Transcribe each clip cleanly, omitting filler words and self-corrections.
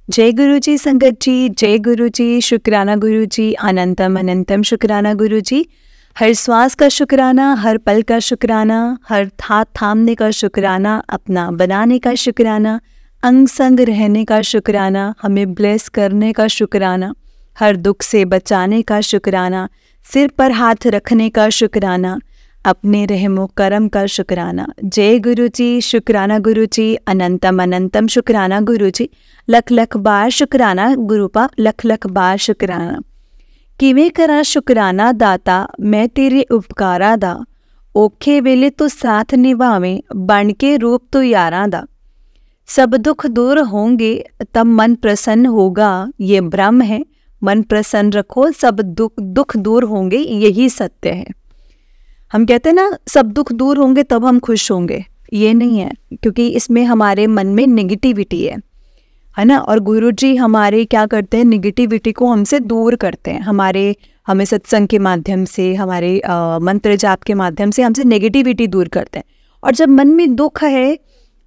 जय गुरु जी संगत जी, जय गुरु जी, शुक्राना गुरु जी, अनंतम अनंतम शुक्राना गुरु जी। हर श्वास का शुक्राना, हर पल का शुक्राना, हर हाथ थामने का शुक्राना, अपना बनाने का शुक्राना, अंग संग रहने का शुक्राना, हमें ब्लेस करने का शुक्राना, हर दुख से बचाने का शुक्राना, सिर पर हाथ रखने का शुक्राना, अपने रहमो करम का शुक्राना। जय गुरु जी, शुक्राना गुरु जी, अनंतम अनंतम शुक्राना गुरु जी। लख लख बार शुक्राना गुरुपा, लख लख बार शुक्राना। किवें करा शुक्राना दाता, मैं तेरे उपकारा दा, औखे वेले तो साथ निभावें, बन के रूप तो यारां दा। सब दुख दूर होंगे तब मन प्रसन्न होगा, ये भ्रम है, मन प्रसन्न रखो सब दुख दूर होंगे, यही सत्य है। हम कहते हैं ना सब दुख दूर होंगे तब हम खुश होंगे, ये नहीं है, क्योंकि इसमें हमारे मन में नेगेटिविटी है ना। और गुरुजी हमारे क्या करते हैं, नेगेटिविटी को हमसे दूर करते हैं। हमें सत्संग के माध्यम से, हमारे मंत्र जाप के माध्यम से हमसे नेगेटिविटी दूर करते हैं। और जब मन में दुख है,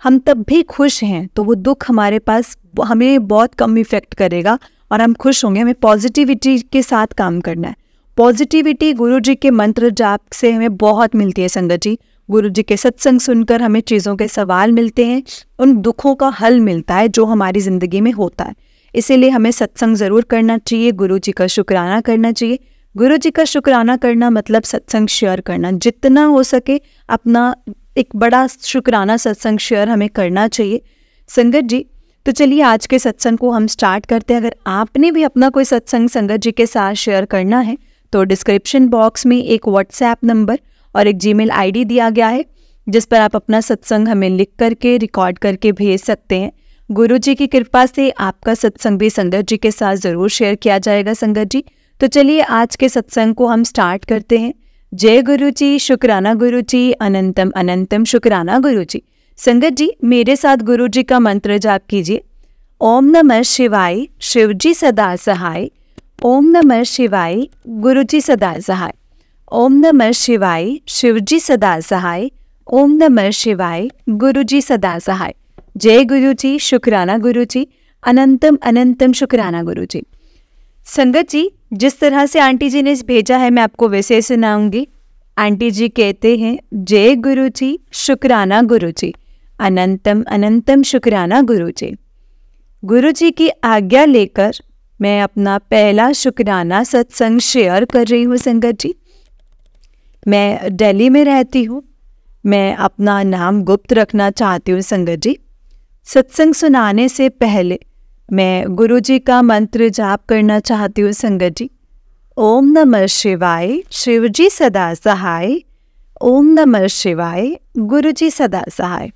हम तब भी खुश हैं, तो वो दुख हमारे पास हमें बहुत कम इफेक्ट करेगा और हम खुश होंगे। हमें पॉजिटिविटी के साथ काम करना है। पॉजिटिविटी गुरुजी के मंत्र जाप से हमें बहुत मिलती है संगत जी। गुरुजी के सत्संग सुनकर हमें चीज़ों के सवाल मिलते हैं, उन दुखों का हल मिलता है जो हमारी ज़िंदगी में होता है। इसीलिए हमें सत्संग ज़रूर करना चाहिए, गुरुजी का शुक्राना करना चाहिए। गुरुजी का शुक्राना करना मतलब सत्संग शेयर करना, जितना हो सके अपना एक बड़ा शुक्राना सत्संग शेयर हमें करना चाहिए संगत जी। तो चलिए आज के सत्संग को हम स्टार्ट करते हैं। अगर आपने भी अपना कोई सत्संग संगत जी के साथ शेयर करना है तो डिस्क्रिप्शन बॉक्स में एक व्हाट्सएप नंबर और एक जीमेल आईडी दिया गया है, जिस पर आप अपना सत्संग हमें लिख करके रिकॉर्ड करके भेज सकते हैं। गुरुजी की कृपा से आपका सत्संग भी संगत जी के साथ ज़रूर शेयर किया जाएगा संगत जी। तो चलिए आज के सत्संग को हम स्टार्ट करते हैं। जय गुरु जी, शुक्राना गुरु जी, अनंतम अनंतम शुक्राना गुरु जी। संगत जी मेरे साथ गुरु जी का मंत्र जाप कीजिए। ओम नमः शिवाय, शिव जी सदा सहाय। ओम नमः शिवाय, गुरु जी सदा सहाय। ओम नमः शिवाय, शिव जी सदा सहाय। ओम नमः शिवाय, गुरु जी सदा सहाय। जय गुरु जी, शुक्राना गुरु जी, अनंतम अनंतम शुक्राना गुरु जी। संगत जी जिस तरह से आंटी जी ने भेजा है मैं आपको वैसे सुनाऊंगी। आंटी जी कहते हैं, जय गुरु जी, शुक्राना गुरु जी, अनंतम अनंतम शुक्राना गुरु जी। गुरु जी की आज्ञा लेकर मैं अपना पहला शुक्राना सत्संग शेयर कर रही हूँ संगत जी। मैं दिल्ली में रहती हूँ। मैं अपना नाम गुप्त रखना चाहती हूँ संगत जी। सत्संग सुनाने से पहले मैं गुरु जी का मंत्र जाप करना चाहती हूँ संगत जी। ओम नमः शिवाय, शिव जी सदा सहाय। ओम नमः शिवाय, गुरु जी सदा सहाय।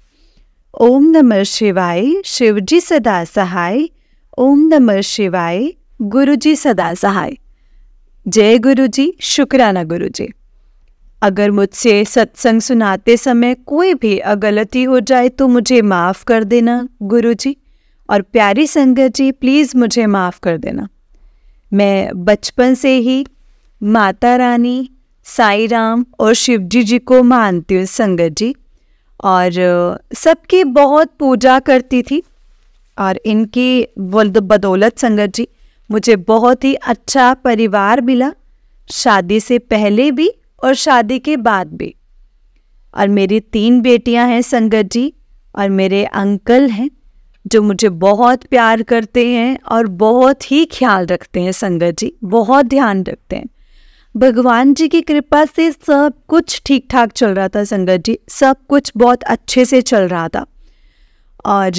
ओम नमः शिवाय, शिव जी सदा सहाय। ओम नमः शिवाय, गुरु जी सदा सहाय। जय गुरु जी, शुक्राना गुरु जी। अगर मुझसे सत्संग सुनाते समय कोई भी गलती हो जाए तो मुझे माफ़ कर देना गुरु जी। और प्यारी संगत जी प्लीज़ मुझे माफ़ कर देना। मैं बचपन से ही माता रानी, साईं राम और शिव जी को मानती हूँ संगत जी, और सबकी बहुत पूजा करती थी। और इनकी बदौलत संगत जी मुझे बहुत ही अच्छा परिवार मिला, शादी से पहले भी और शादी के बाद भी। और मेरी 3 बेटियां हैं संगत जी, और मेरे अंकल हैं जो मुझे बहुत प्यार करते हैं और बहुत ही ख्याल रखते हैं संगत जी, बहुत ध्यान रखते हैं। भगवान जी की कृपा से सब कुछ ठीक ठाक चल रहा था संगत जी, सब कुछ बहुत अच्छे से चल रहा था। और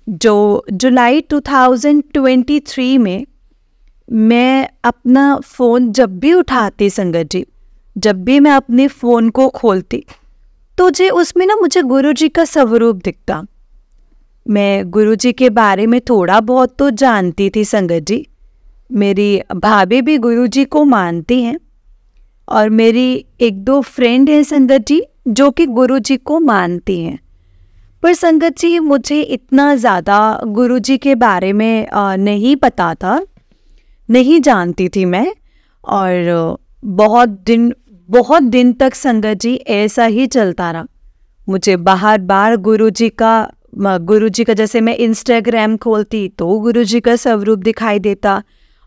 जो जुलाई 2023 में मैं अपना फ़ोन जब भी उठाती संगत जी, जब भी मैं अपने फ़ोन को खोलती तो मुझे गुरुजी का स्वरूप दिखता। मैं गुरुजी के बारे में थोड़ा बहुत तो जानती थी संगत जी। मेरी भाभी भी गुरुजी को मानती हैं और मेरी 1-2 फ्रेंड हैं संगत जी जो कि गुरुजी को मानती हैं। पर संगत जी मुझे इतना ज़्यादा गुरुजी के बारे में नहीं पता था, नहीं जानती थी मैं। और बहुत दिन तक संगत जी ऐसा ही चलता रहा। मुझे बार बार गुरुजी का गुरुजी का, जैसे मैं इंस्टाग्राम खोलती तो गुरुजी का स्वरूप दिखाई देता,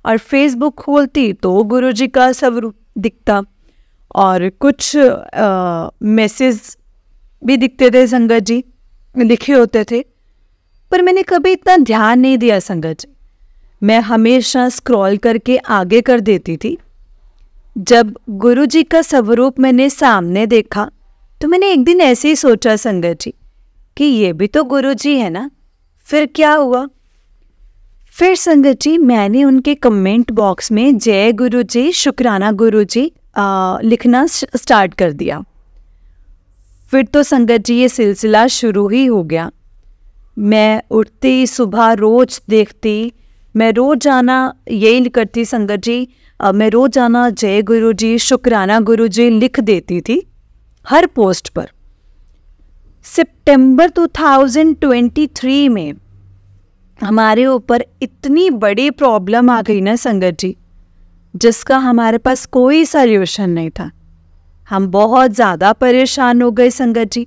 और फेसबुक खोलती तो गुरुजी का स्वरूप दिखता, और कुछ मैसेज भी दिखते थे संगत जी, लिखे होते थे। पर मैंने कभी इतना ध्यान नहीं दिया संगत जी, मैं हमेशा स्क्रॉल करके आगे कर देती थी। जब गुरुजी का स्वरूप मैंने सामने देखा तो मैंने एक दिन ऐसे ही सोचा संगत जी कि ये भी तो गुरुजी है ना, फिर क्या हुआ। फिर संगत जी मैंने उनके कमेंट बॉक्स में जय गुरुजी, शुक्राना गुरुजी लिखना स्टार्ट कर दिया। फिर तो संगत जी ये सिलसिला शुरू ही हो गया। मैं उठती सुबह रोज देखती, मैं रोजाना यही करती संगत जी, मैं रोजाना जय गुरुजी, शुक्राना गुरुजी लिख देती थी हर पोस्ट पर। सितंबर 2023 में हमारे ऊपर इतनी बड़ी प्रॉब्लम आ गई ना संगत जी, जिसका हमारे पास कोई सॉल्यूशन नहीं था। हम बहुत ज़्यादा परेशान हो गए संगत जी,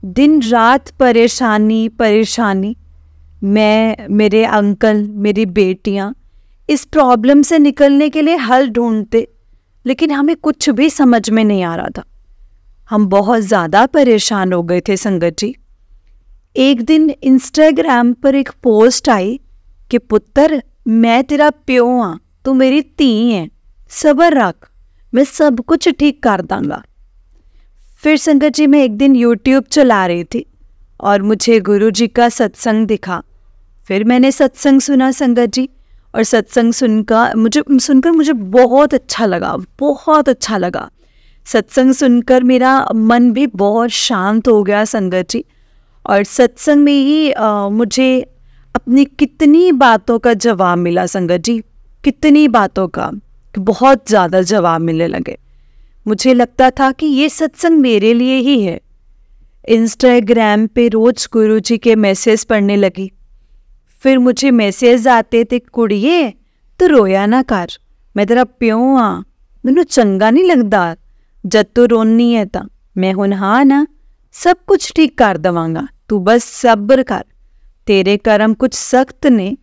दिन रात परेशानी परेशानी। मैं, मेरे अंकल, मेरी बेटियां इस प्रॉब्लम से निकलने के लिए हल ढूंढते, लेकिन हमें कुछ भी समझ में नहीं आ रहा था। हम बहुत ज़्यादा परेशान हो गए थे संगत जी। एक दिन इंस्टाग्राम पर एक पोस्ट आई कि पुत्र मैं तेरा प्यो हाँ, तू मेरी धी है, सब्र रख, मैं सब कुछ ठीक कर दूंगा। फिर संगत जी मैं एक दिन यूट्यूब चला रही थी और मुझे गुरुजी का सत्संग दिखा। फिर मैंने सत्संग सुना संगत जी, और सत्संग सुनकर मुझे बहुत अच्छा लगा, बहुत अच्छा लगा। सत्संग सुनकर मेरा मन भी बहुत शांत हो गया संगत जी। और सत्संग में ही मुझे अपनी कितनी बातों का जवाब मिला संगत जी, कितनी बातों का, बहुत ज़्यादा जवाब मिलने लगे। मुझे लगता था कि ये सत्संग मेरे लिए ही है। इंस्टाग्राम पे रोज गुरुजी के मैसेज पढ़ने लगी। फिर मुझे मैसेज आते थे, कुड़िए तू रोया ना कर, मैं तेरा प्यो हाँ, मैनू चंगा नहीं लगता जद तू रोनी है ता, मैं हुण हाँ ना, सब कुछ ठीक कर देवांगा, तू बस सब्र कर, तेरे कर्म कुछ सख्त ने,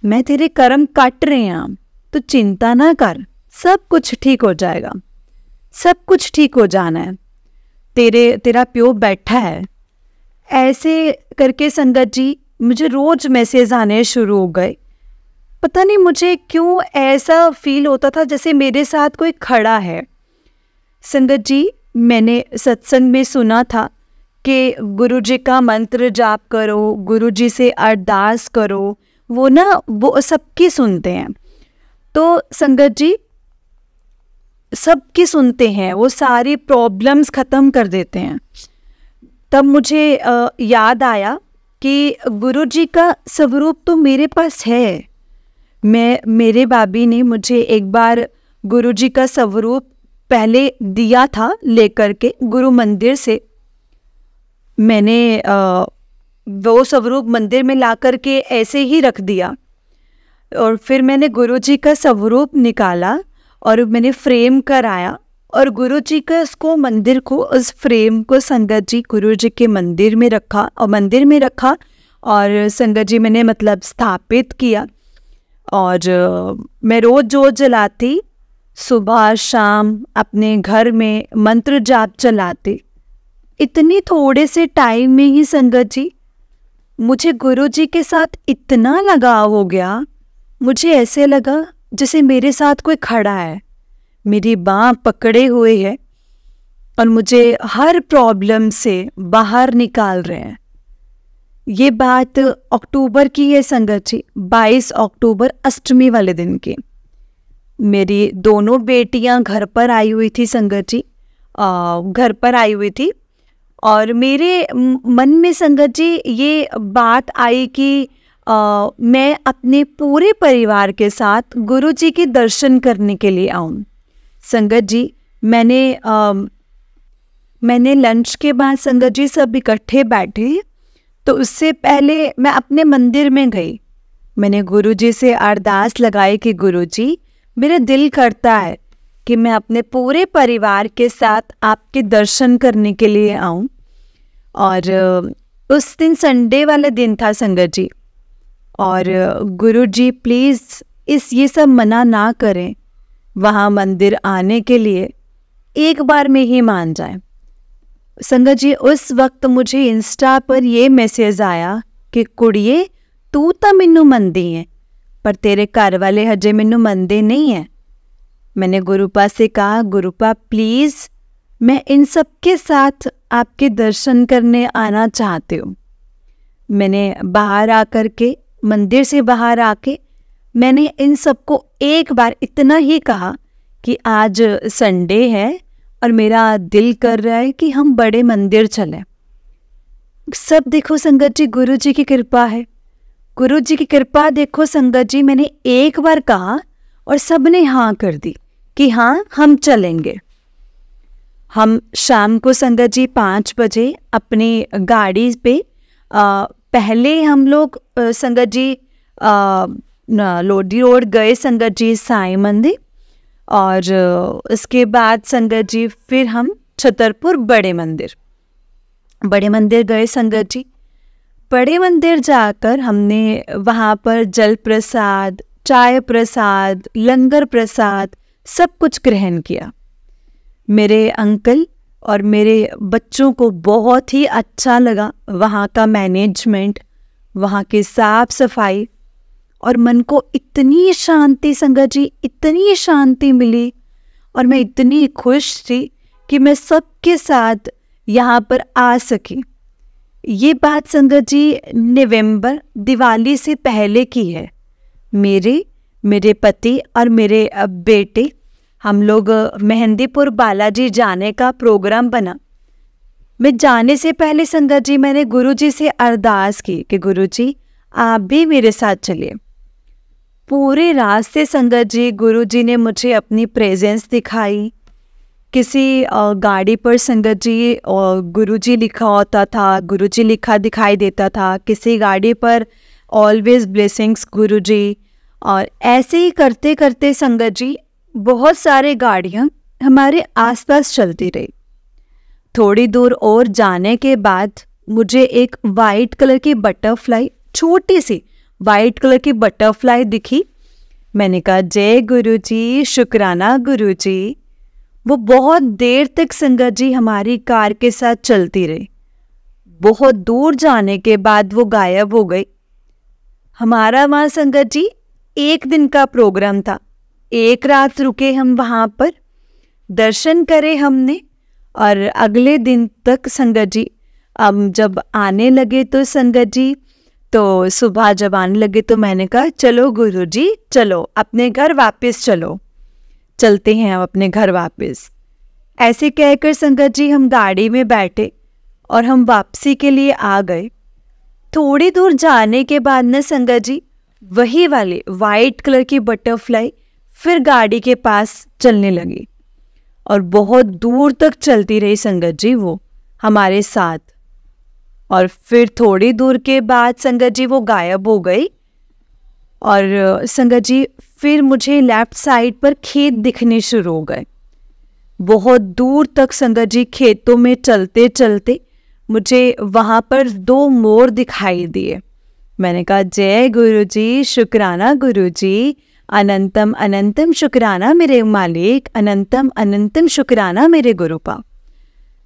मैं तेरे कर्म काट रहे हैं, तू चिंता ना कर, सब कुछ ठीक हो जाएगा, सब कुछ ठीक हो जाना है, तेरा प्यो बैठा है। ऐसे करके संगत जी मुझे रोज मैसेज आने शुरू हो गए। पता नहीं मुझे क्यों ऐसा फील होता था जैसे मेरे साथ कोई खड़ा है। संगत जी मैंने सत्संग में सुना था कि गुरुजी का मंत्र जाप करो, गुरुजी से अरदास करो, वो सबकी सुनते हैं। तो संगत जी सबकी सुनते हैं, वो सारी प्रॉब्लम्स ख़त्म कर देते हैं। तब मुझे याद आया कि गुरुजी का स्वरूप तो मेरे पास है। मेरे भाभी ने मुझे एक बार गुरुजी का स्वरूप पहले दिया था लेकर के गुरु मंदिर से। मैंने वो स्वरूप मंदिर में ला कर के ऐसे ही रख दिया, और फिर मैंने गुरुजी का स्वरूप निकाला और मैंने फ्रेम कराया, और गुरुजी का उस फ्रेम को संगत जी गुरुजी के मंदिर में रखा, और संगत जी मैंने मतलब स्थापित किया। और मैं रोज जोत जलाती, सुबह शाम अपने घर में मंत्र जाप चलाती। इतनी थोड़े से टाइम में ही संगत जी मुझे गुरुजी के साथ इतना लगाव हो गया, मुझे ऐसे लगा जैसे मेरे साथ कोई खड़ा है, मेरी बाँह पकड़े हुए है और मुझे हर प्रॉब्लम से बाहर निकाल रहे हैं। ये बात अक्टूबर की है संगत जी, 22 अक्टूबर अष्टमी वाले दिन की। मेरी दोनों बेटियां घर पर आई हुई थी संगत जी, घर पर आई हुई थी, और मेरे मन में संगत जी ये बात आई कि मैं अपने पूरे परिवार के साथ गुरुजी के दर्शन करने के लिए आऊँ। संगत जी मैंने लंच के बाद संगत जी सब इकट्ठे बैठे, तो उससे पहले मैं अपने मंदिर में गई। मैंने गुरुजी से अरदास लगाई कि गुरुजी मेरा दिल करता है कि मैं अपने पूरे परिवार के साथ आपके दर्शन करने के लिए आऊं। और उस दिन संडे वाला दिन था संगत जी, और गुरुजी प्लीज़ ये सब मना ना करें, वहाँ मंदिर आने के लिए एक बार में ही मान जाए। संगत जी उस वक्त मुझे इंस्टा पर ये मैसेज आया कि कुड़िए तू तो मैनू मनदी है, पर तेरे घर वाले हजे मैनू मनदे नहीं है। मैंने गुरुपा से कहा, गुरुपा प्लीज़ मैं इन सब के साथ आपके दर्शन करने आना चाहती हूँ। मैंने बाहर आकर के, मंदिर से बाहर आके मैंने इन सबको एक बार इतना ही कहा कि आज संडे है और मेरा दिल कर रहा है कि हम बड़े मंदिर चलें। सब देखो संगत जी गुरु जी की कृपा है, गुरु जी की कृपा देखो संगत जी। मैंने एक बार कहा और सब ने हाँ कर दी कि हाँ हम चलेंगे। हम शाम को संगत जी 5 बजे अपनी गाड़ी पे पहले हम लोग संगत जी लोधी रोड गए संगत जी साईं मंदिर, और उसके बाद संगत जी फिर हम छतरपुर बड़े मंदिर गए संगत जी। बड़े मंदिर जाकर हमने वहाँ पर जल प्रसाद, चाय प्रसाद, लंगर प्रसाद सब कुछ ग्रहण किया। मेरे अंकल और मेरे बच्चों को बहुत ही अच्छा लगा वहाँ का मैनेजमेंट, वहाँ की साफ सफाई, और मन को इतनी शांति संगत जी, इतनी शांति मिली और मैं इतनी खुश थी कि मैं सबके साथ यहाँ पर आ सकी। ये बात संगत जी नवंबर दिवाली से पहले की है। मेरे पति और मेरे बेटे, हम लोग मेहंदीपुर बालाजी जाने का प्रोग्राम बना। मैं जाने से पहले संगत जी मैंने गुरुजी से अरदास की कि गुरुजी आप भी मेरे साथ चलिए। पूरे रास्ते संगत जी गुरुजी ने मुझे अपनी प्रेजेंस दिखाई। किसी गाड़ी पर संगत जी गुरुजी लिखा होता था, गुरुजी लिखा दिखाई देता था, किसी गाड़ी पर ऑलवेज ब्लेसिंग्स गुरुजी, और ऐसे ही करते करते संगत जी बहुत सारे गाड़ियाँ हमारे आसपास चलती रही। थोड़ी दूर और जाने के बाद मुझे एक वाइट कलर की बटरफ्लाई, छोटी सी वाइट कलर की बटरफ्लाई दिखी। मैंने कहा जय गुरुजी, शुक्राना गुरुजी। वो बहुत देर तक संगत जी हमारी कार के साथ चलती रही। बहुत दूर जाने के बाद वो गायब हो गई। हमारा वहाँ संगत जी 1 दिन का प्रोग्राम था। 1 रात रुके हम वहाँ पर, दर्शन करे हमने, और अगले दिन तक संगत जी जब आने लगे तो संगत जी, तो सुबह जब आने लगे तो मैंने कहा चलो गुरुजी चलो अपने घर वापस चलो, चलते हैं हम अपने घर वापस। ऐसे कहकर संगत जी हम गाड़ी में बैठे और हम वापसी के लिए आ गए। थोड़ी दूर जाने के बाद न संगत जी वही वाली वाइट कलर की बटरफ्लाई फिर गाड़ी के पास चलने लगी और बहुत दूर तक चलती रही संगत जी वो हमारे साथ। और फिर थोड़ी दूर के बाद संगत जी वो गायब हो गई। और संगत जी फिर मुझे लेफ्ट साइड पर खेत दिखने शुरू हो गए। बहुत दूर तक संगत जी खेतों में चलते चलते मुझे वहाँ पर 2 मोर दिखाई दिए। मैंने कहा जय गुरुजी, शुक्राना गुरुजी, अनंतम अनंतम शुक्राना मेरे मालिक, अनंतम अनंतम शुक्राना मेरे गुरुपा।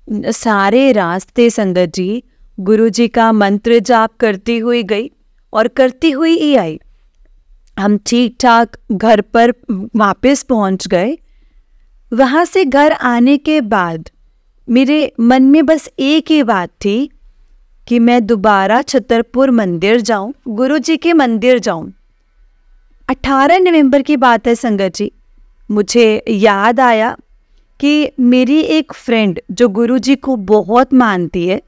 सारे रास्ते संगत जी गुरुजी का मंत्र जाप करती हुई गई और करती हुई ही आई। हम ठीक ठाक घर पर वापस पहुंच गए। वहाँ से घर आने के बाद मेरे मन में बस एक ही बात थी कि मैं दोबारा छतरपुर मंदिर जाऊं, गुरुजी के मंदिर जाऊं। 18 नवंबर की बात है संगत जी। मुझे याद आया कि मेरी एक फ्रेंड जो गुरुजी को बहुत मानती है,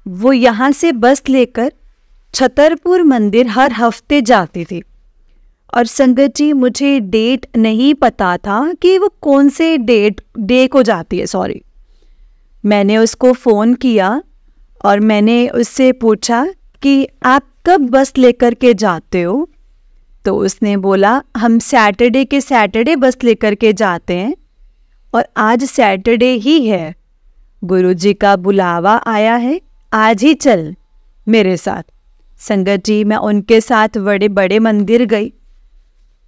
वो यहाँ से बस लेकर छतरपुर मंदिर हर हफ्ते जाती थी। और संगत जी मुझे डेट नहीं पता था कि वो कौन से डे को जाती है। सॉरी, मैंने उसको फ़ोन किया और मैंने उससे पूछा कि आप कब बस लेकर के जाते हो। तो उसने बोला हम सैटरडे के सैटरडे बस लेकर के जाते हैं और आज सैटरडे ही है, गुरुजी का बुलावा आया है, आज ही चल। मेरे साथ। संगत जी, मैं उनके साथ बड़े बड़े मंदिर गई,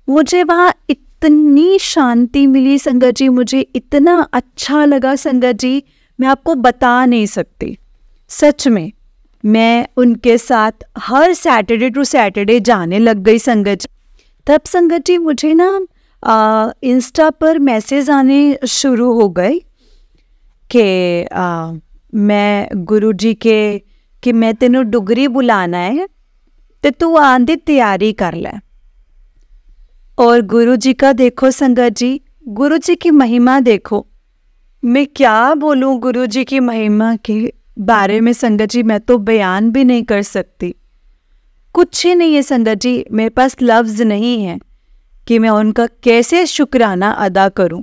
मुझे वहाँ इतनी शांति मिली संगत जी, मुझे इतना अच्छा लगा संगत जी, मैं आपको बता नहीं सकती। सच में मैं उनके साथ हर सैटरडे टू सैटरडे जाने लग गई संगत जी। तब संगत जी मुझे ना इंस्टा पर मैसेज आने शुरू हो गए कि मैं गुरु जी के कि मैं तेनों डुगरी बुलाना है तो तू आंधी तैयारी कर ले। और गुरु जी का देखो संगत जी, गुरु जी की महिमा देखो, मैं क्या बोलूं गुरु जी की महिमा के बारे में संगत जी, मैं तो बयान भी नहीं कर सकती। कुछ ही नहीं है संगत जी, मेरे पास लफ्ज़ नहीं है कि मैं उनका कैसे शुक्राना अदा करूं।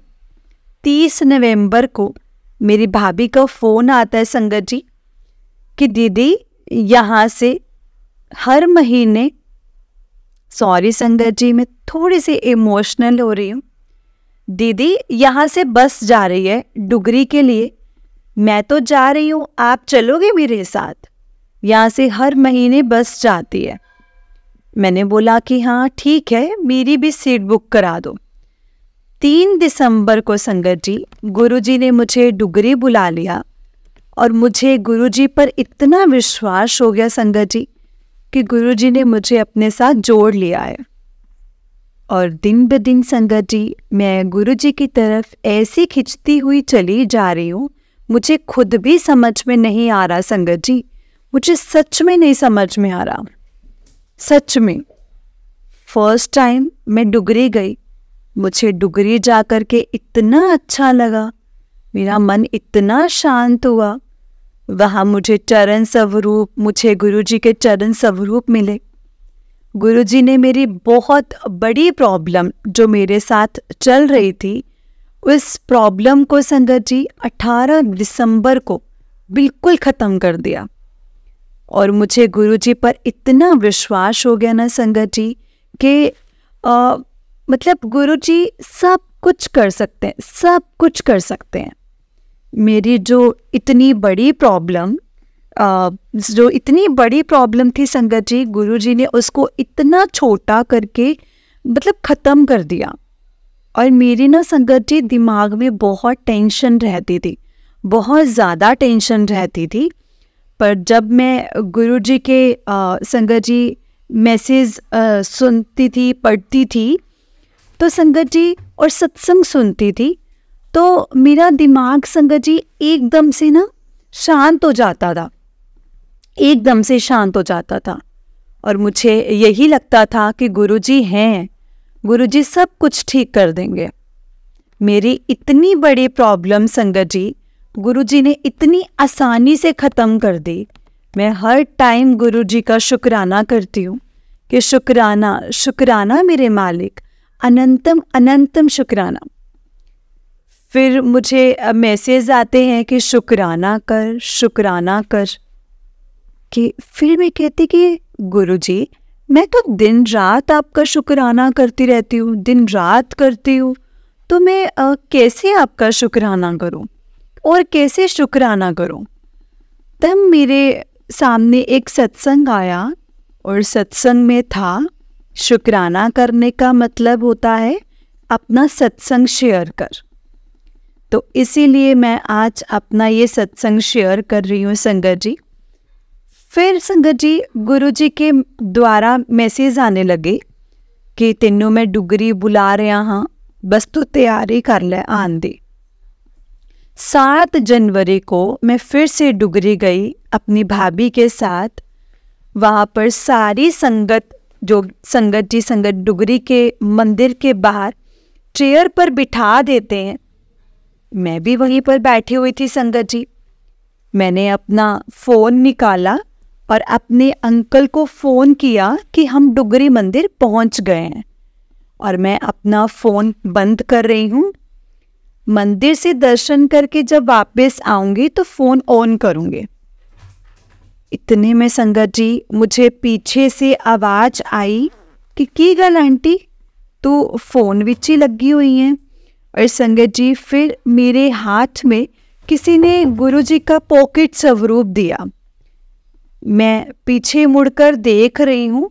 30 नवंबर को मेरी भाभी का फ़ोन आता है संगत जी कि दीदी यहाँ से हर महीने, सॉरी संगत जी मैं थोड़ी सी इमोशनल हो रही हूँ, दीदी यहाँ से बस जा रही है डुगरी के लिए, मैं तो जा रही हूँ, आप चलोगे मेरे साथ? यहाँ से हर महीने बस जाती है। मैंने बोला कि हाँ ठीक है, मेरी भी सीट बुक करा दो। 3 दिसंबर को संगत जी गुरुजी ने मुझे डुगरी बुला लिया और मुझे गुरुजी पर इतना विश्वास हो गया संगत जी कि गुरुजी ने मुझे अपने साथ जोड़ लिया है। और दिन ब दिन संगत जी मैं गुरुजी की तरफ ऐसी खिंचती हुई चली जा रही हूँ, मुझे खुद भी समझ में नहीं आ रहा संगत जी, मुझे सच में नहीं समझ में आ रहा। सच में फर्स्ट टाइम मैं डुगरी गई, मुझे डुगरी जा कर के इतना अच्छा लगा, मेरा मन इतना शांत हुआ। वहाँ मुझे चरण स्वरूप, मुझे गुरुजी के चरण स्वरूप मिले। गुरुजी ने मेरी बहुत बड़ी प्रॉब्लम जो मेरे साथ चल रही थी, उस प्रॉब्लम को संगत जी 18 दिसंबर को बिल्कुल ख़त्म कर दिया। और मुझे गुरुजी पर इतना विश्वास हो गया ना संगत जी कि मतलब गुरुजी सब कुछ कर सकते हैं, सब कुछ कर सकते हैं। मेरी जो इतनी बड़ी प्रॉब्लम थी संगत जी, गुरुजी ने उसको इतना छोटा करके मतलब ख़त्म कर दिया। और मेरी ना संगत जी दिमाग में बहुत टेंशन रहती थी, बहुत ज़्यादा टेंशन रहती थी। पर जब मैं गुरुजी के संगत जी मैसेज सुनती थी, पढ़ती थी तो संगत जी और सत्संग सुनती थी, तो मेरा दिमाग संगत जी एकदम से ना शांत हो जाता था, एकदम से शांत हो जाता था। और मुझे यही लगता था कि गुरुजी हैं, गुरुजी सब कुछ ठीक कर देंगे। मेरी इतनी बड़ी प्रॉब्लम संगत जी गुरुजी ने इतनी आसानी से ख़त्म कर दी। मैं हर टाइम गुरुजी का शुक्राना करती हूँ कि शुक्राना शुक्राना मेरे मालिक, अनंतम अनंतम शुक्राना। फिर मुझे मैसेज आते हैं कि शुक्राना कर, शुक्राना कर। कि फिर मैं कहती कि गुरुजी मैं तो दिन रात आपका शुक्राना करती रहती हूँ, दिन रात करती हूँ, तो मैं कैसे आपका शुक्राना करूँ और कैसे शुक्राना करूँ? तब मेरे सामने एक सत्संग आया और सत्संग में था शुक्राना करने का मतलब होता है अपना सत्संग शेयर कर। तो इसीलिए मैं आज अपना ये सत्संग शेयर कर रही हूँ संगत जी। फिर संगत जी गुरुजी के द्वारा मैसेज आने लगे कि तेनों मैं डुगरी बुला रहा हाँ, बस तू तैयारी कर ले आन दी। 7 जनवरी को मैं फिर से डुगरी गई अपनी भाभी के साथ। वहाँ पर सारी संगत जो संगत डुगरी के मंदिर के बाहर चेयर पर बिठा देते हैं, मैं भी वहीं पर बैठी हुई थी संगत जी। मैंने अपना फ़ोन निकाला और अपने अंकल को फ़ोन किया कि हम डुगरी मंदिर पहुंच गए हैं, और मैं अपना फ़ोन बंद कर रही हूँ। मंदिर से दर्शन करके जब वापस आऊँगी तो फ़ोन ऑन करूँगी। इतने में संगत जी मुझे पीछे से आवाज़ आई कि की गल आंटी तू फ़ोन विच ही लगी हुई है। और संगत जी फिर मेरे हाथ में किसी ने गुरुजी का पॉकेट स्वरूप दिया। मैं पीछे मुड़कर देख रही हूँ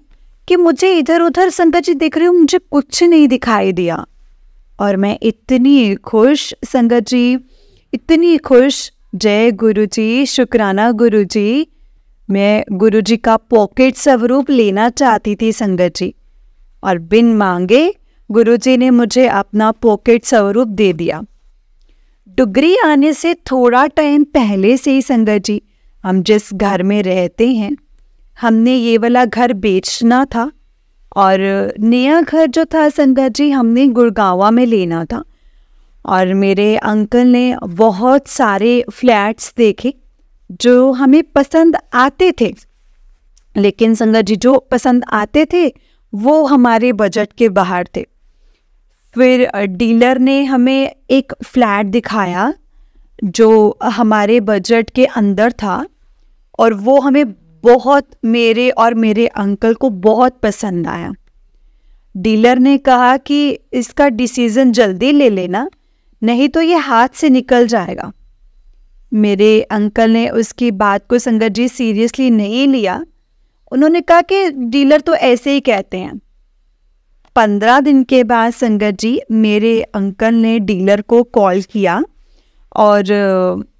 कि मुझे इधर उधर संगत जी दिख रही हूँ, मुझे कुछ नहीं दिखाई दिया। और मैं इतनी खुश संगत जी, इतनी खुश। जय गुरु जी, शुक्राना गुरु जी। मैं गुरु जी का पॉकेट स्वरूप लेना चाहती थी संगत जी, और बिन मांगे गुरु जी ने मुझे अपना पॉकेट स्वरूप दे दिया। डुगरी आने से थोड़ा टाइम पहले से ही संगत जी, हम जिस घर में रहते हैं, हमने ये वाला घर बेचना था और नया घर जो था संगत जी हमने गुड़गांवा में लेना था। और मेरे अंकल ने बहुत सारे फ्लैट्स देखे जो हमें पसंद आते थे, लेकिन संगत जी जो पसंद आते थे वो हमारे बजट के बाहर थे। फिर डीलर ने हमें एक फ्लैट दिखाया जो हमारे बजट के अंदर था, और वो हमें बहुत, मेरे और मेरे अंकल को बहुत पसंद आया। डीलर ने कहा कि इसका डिसीज़न जल्दी ले लेना, नहीं तो ये हाथ से निकल जाएगा। मेरे अंकल ने उसकी बात को संगत जी सीरियसली नहीं लिया। उन्होंने कहा कि डीलर तो ऐसे ही कहते हैं। 15 दिन के बाद संगत जी मेरे अंकल ने डीलर को कॉल किया और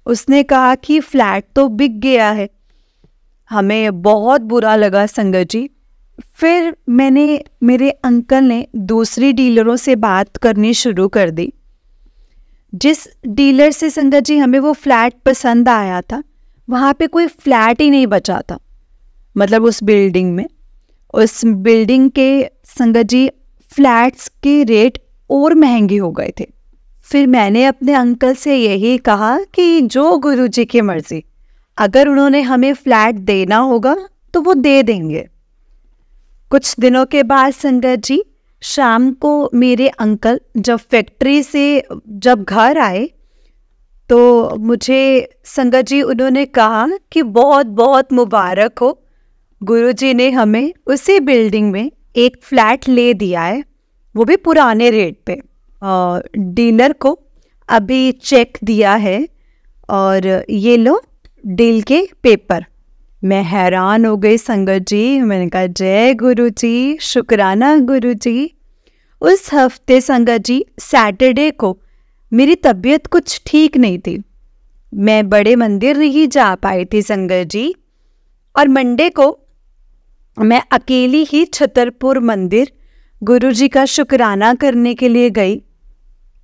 उसने कहा कि फ्लैट तो बिक गया है। हमें बहुत बुरा लगा संगत जी। फिर मेरे अंकल ने दूसरी डीलरों से बात करनी शुरू कर दी। जिस डीलर से संगत जी हमें वो फ्लैट पसंद आया था, वहाँ पे कोई फ्लैट ही नहीं बचा था। मतलब उस बिल्डिंग के संगत जी फ्लैट्स के रेट और महंगे हो गए थे। फिर मैंने अपने अंकल से यही कहा कि जो गुरुजी की मर्जी, अगर उन्होंने हमें फ्लैट देना होगा तो वो दे देंगे। कुछ दिनों के बाद संगत जी शाम को मेरे अंकल जब फैक्ट्री से जब घर आए तो मुझे संगत जी उन्होंने कहा कि बहुत बहुत मुबारक हो, गुरुजी ने हमें उसी बिल्डिंग में एक फ्लैट ले दिया है, वो भी पुराने रेट पे। डीलर को अभी चेक दिया है और ये लो डील के पेपर। मैं हैरान हो गई संगत जी। मैंने कहा जय गुरु जी, शुक्राना गुरु जी। उस हफ्ते संगत जी सैटरडे को मेरी तबीयत कुछ ठीक नहीं थी, मैं बड़े मंदिर नहीं जा पाई थी संगत जी। और मंडे को मैं अकेली ही छतरपुर मंदिर गुरुजी का शुक्राना करने के लिए गई।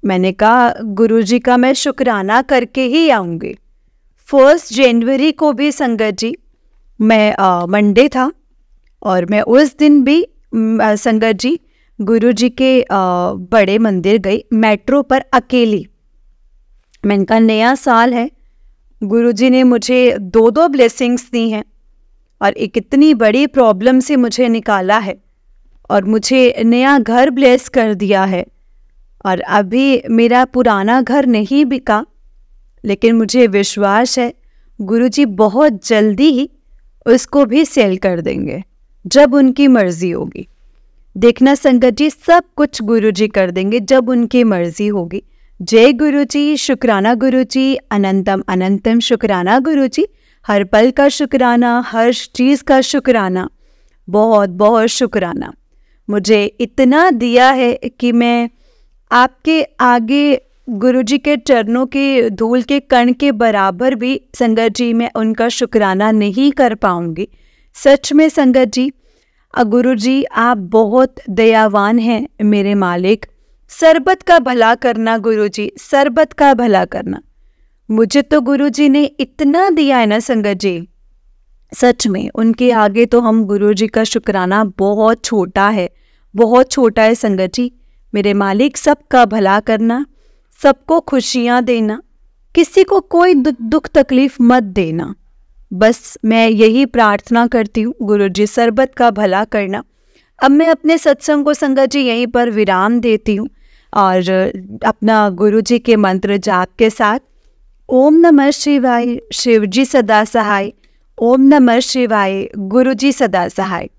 मैंने कहा गुरुजी का मैं शुक्राना करके ही आऊँगी। 1 जनवरी को भी संगत जी मैं मंडे था और मैं उस दिन भी संगत जी गुरुजी के बड़े मंदिर गई, मेट्रो पर अकेली। मैंने कहा नया साल है, गुरुजी ने मुझे 2 ब्लेसिंग्स दी हैं और एक इतनी बड़ी प्रॉब्लम से मुझे निकाला है और मुझे नया घर ब्लेस कर दिया है। और अभी मेरा पुराना घर नहीं बिका, लेकिन मुझे विश्वास है गुरुजी बहुत जल्दी ही उसको भी सेल कर देंगे जब उनकी मर्जी होगी। देखना संगत जी, सब कुछ गुरुजी कर देंगे जब उनकी मर्जी होगी। जय गुरुजी, शुक्राना गुरुजी, अनंतम अनंतम शुक्राना गुरुजी। हर पल का शुक्राना, हर चीज़ का शुक्राना, बहुत बहुत शुक्राना। मुझे इतना दिया है कि मैं आपके आगे गुरुजी के चरणों के धूल के कण के बराबर भी संगत जी मैं उनका शुक्राना नहीं कर पाऊंगी। सच में संगत जी, गुरुजी आप बहुत दयावान हैं मेरे मालिक। सरबत का भला करना गुरुजी, सरबत का भला करना। मुझे तो गुरुजी ने इतना दिया है ना संगत जी, सच में उनके आगे तो हम गुरुजी का शुक्राना बहुत छोटा है, बहुत छोटा है संगत जी। मेरे मालिक सबका भला करना, सबको खुशियाँ देना, किसी को कोई दुख तकलीफ मत देना। बस मैं यही प्रार्थना करती हूँ गुरुजी, सरबत का भला करना। अब मैं अपने सत्संग को संगत जी यहीं पर विराम देती हूँ और अपना गुरुजी के मंत्र जाप के साथ ओम नमः शिवाय, शिवजी सदा सहाय। ओम नमः शिवाय, गुरुजी सदा सहाय।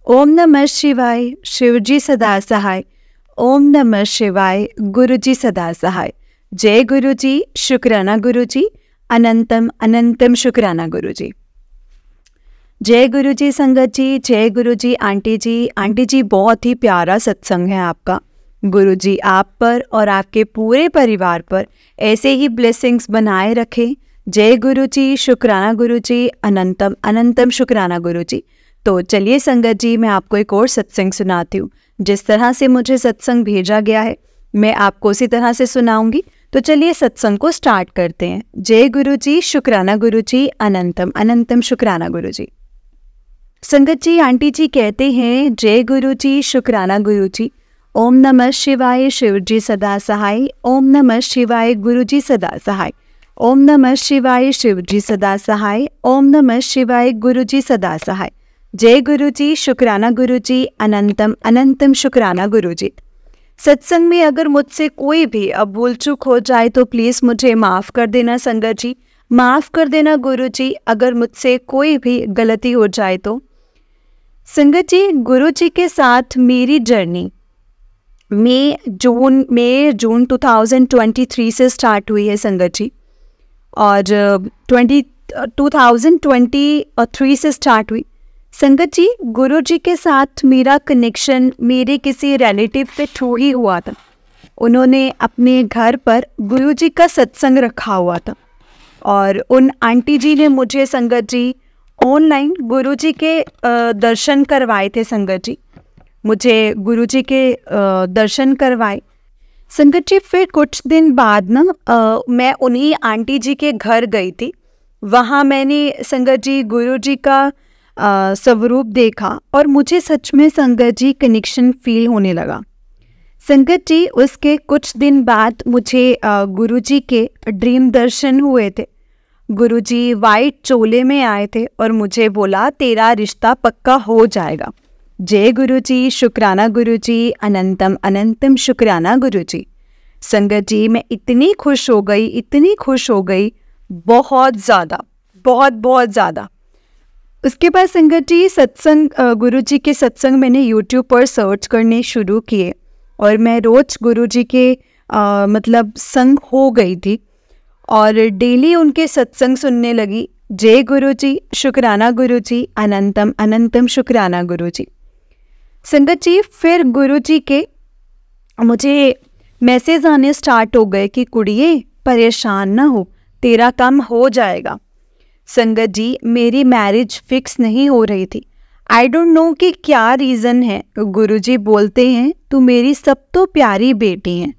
ओम नमः शिवाय, शिवजी सदा सहाय। ओम नमः शिवाय, गुरुजी सदा सहाय। जय गुरुजी, शुक्राना गुरुजी, अनंतम अनंतम शुक्राना गुरुजी। जय गुरु जी संगत जी, जय गुरु जी आंटी जी। आंटी जी बहुत ही प्यारा सत्संग है आपका। गुरु जी आप पर और आपके पूरे परिवार पर ऐसे ही ब्लेसिंग्स बनाए रखें। जय गुरु जी, शुक्राना गुरु जी, अनंतम अनंतम शुक्राना गुरु जी। तो चलिए संगत जी, मैं आपको एक और सत्संग सुनाती हूँ। जिस तरह से मुझे सत्संग भेजा गया है मैं आपको उसी तरह से सुनाऊंगी। तो चलिए सत्संग को स्टार्ट करते हैं। जय गुरु जी, शुक्राना गुरु जी, अनंतम अनंतम शुक्राना गुरु जी। संगत जी, आंटी जी कहते हैं जय गुरु जी, शुक्राना गुरु जी। ओम नमः शिवाय, शिव जी सदा सहाय। ओम नमः शिवाय, गुरु जी सदा सहाय। ओम नमः शिवाय, शिव जी सदा सहाय। ओम नमः शिवाय, गुरु जी सदा सहाय। जय गुरु जी, शुक्राना गुरु जी, अनंतम अनंतम शुक्राना गुरु जी। सत्संग में अगर मुझसे कोई भी अब भूल चूक हो जाए तो प्लीज़ मुझे माफ़ कर देना संगत जी, माफ़ कर देना गुरु जी, अगर मुझसे कोई भी गलती हो जाए तो। संगत जी, गुरु जी के साथ मेरी जर्नी मई जून 2023 से स्टार्ट हुई है संगत जी, और 2023 से स्टार्ट हुई। संगत जी, गुरु जी के साथ मेरा कनेक्शन मेरे किसी रिलेटिव के थ्रू ही हुआ था। उन्होंने अपने घर पर गुरु जी का सत्संग रखा हुआ था और उन आंटी जी ने मुझे संगत जी ऑनलाइन गुरु जी के दर्शन करवाए थे। संगत जी, मुझे गुरु जी के दर्शन करवाए संगत जी। फिर कुछ दिन बाद ना मैं उन्हीं आंटी जी के घर गई थी। वहाँ मैंने संगत जी गुरु जी का स्वरूप देखा और मुझे सच में संगत जी कनेक्शन फील होने लगा। संगत जी, उसके कुछ दिन बाद मुझे गुरु जी के ड्रीम दर्शन हुए थे। गुरु जी वाइट चोले में आए थे और मुझे बोला तेरा रिश्ता पक्का हो जाएगा। जय गुरु जी, शुक्राना गुरु जी, अनंतम अनंतम शुक्राना गुरु जी। संगत जी, मैं इतनी खुश हो गई, बहुत ज़्यादा, बहुत ज़्यादा। उसके बाद संगत जी सत्संग, गुरु जी के सत्संग मैंने यूट्यूब पर सर्च करने शुरू किए और मैं रोज़ गुरु जी के मतलब संग हो गई थी और डेली उनके सत्संग सुनने लगी। जय गुरु जी, शुक्राना गुरु जी, अनंतम अनंतम शुक्राना गुरु जी। संगत जी, फिर गुरु जी के मुझे मैसेज आने स्टार्ट हो गए कि कुड़िए परेशान ना हो, तेरा काम हो जाएगा। संगत जी, मेरी मैरिज फिक्स नहीं हो रही थी। आई डोंट नो कि क्या रीज़न है। गुरु जी बोलते हैं तू मेरी सब तो प्यारी बेटी है,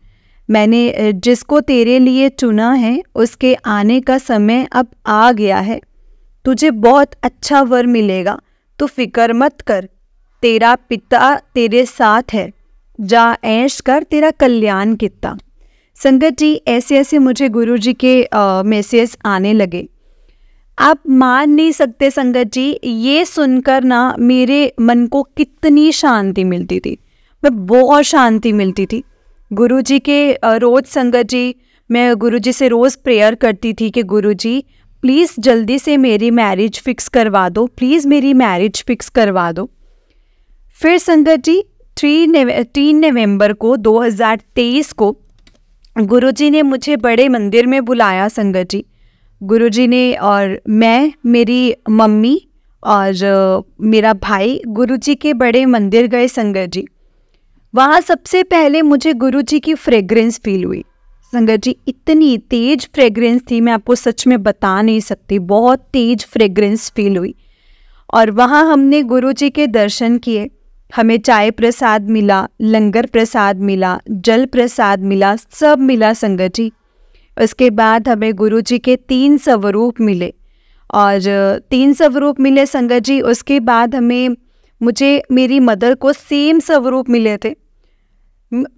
मैंने जिसको तेरे लिए चुना है उसके आने का समय अब आ गया है। तुझे बहुत अच्छा वर मिलेगा, तू फिक्र मत कर, तेरा पिता तेरे साथ है, जा ऐश कर, तेरा कल्याण कितना। संगत जी, ऐसे ऐसे मुझे गुरु जी के मैसेज आने लगे। आप मान नहीं सकते संगत जी, ये सुनकर ना मेरे मन को कितनी शांति मिलती थी, मैं बहुत शांति मिलती थी। गुरु जी के रोज़ संगत जी, मैं गुरु जी से रोज़ प्रेयर करती थी कि गुरु जी प्लीज़ जल्दी से मेरी मैरिज फिक्स करवा दो, प्लीज़ मेरी मैरिज फिक्स करवा दो। फिर संगत जी 3 नवंबर को 2023 को गुरु जी ने मुझे बड़े मंदिर में बुलाया। संगत जी, गुरु जी ने और मैं, मेरी मम्मी और मेरा भाई गुरु जी के बड़े मंदिर गए। संगत जी, वहाँ सबसे पहले मुझे गुरु जी की फ्रेग्रेंस फील हुई। संगत जी, इतनी तेज फ्रेग्रेंस थी, मैं आपको सच में बता नहीं सकती, बहुत तेज फ्रेग्रेंस फील हुई। और वहाँ हमने गुरु जी के दर्शन किए, हमें चाय प्रसाद मिला, लंगर प्रसाद मिला, जल प्रसाद मिला, सब मिला संगत जी। उसके बाद हमें गुरु जी के 3 स्वरूप मिले और 3 स्वरूप मिले संगत जी। उसके बाद मुझे मेरी मदर को सेम स्वरूप मिले थे